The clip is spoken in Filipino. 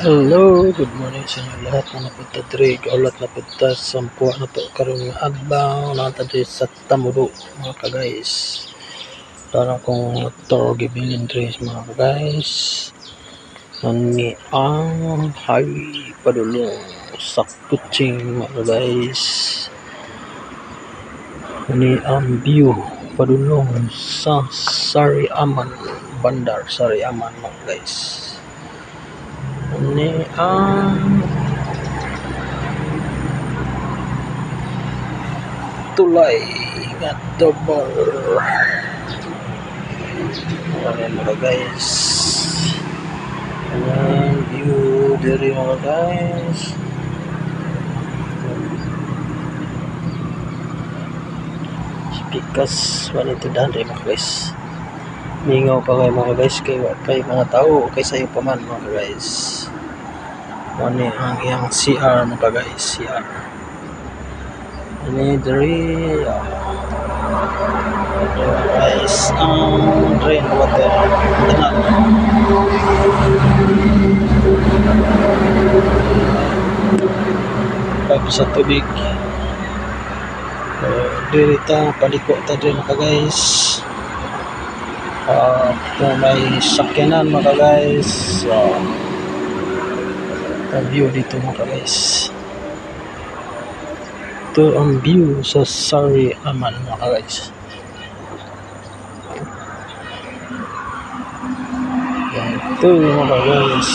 Hello, good morning sa inyo lahat na napunta diri. Kaulat na punta sa sampuan na to karon nga adlaw na diri sa Tamudo mga ka-guys. Para kung to gibilin diri mga ka-guys. Ani ang highway padulong sa Kuching mga ka-guys. Ani ang view padulong sa Sariaman, Bandar Sariaman mga guys. Ini ang tulay nga double. Ayan mga guys. Ayan view dari mga guys. Pikas wanita dari mga guys. Mingaw pa kayo mga guys kay mga tao kay sayo pa man mga guys. Ano ang iyang CR mga guys, CR. Ini dari guys ang drain water tenang. Pipe sa tubig. Diri ta paliko ta diri mga guys. Kung may sakyanan mga guys, ang view dito mga guys. Ito ang view sa Sariaman mga guys. Ito mga guys.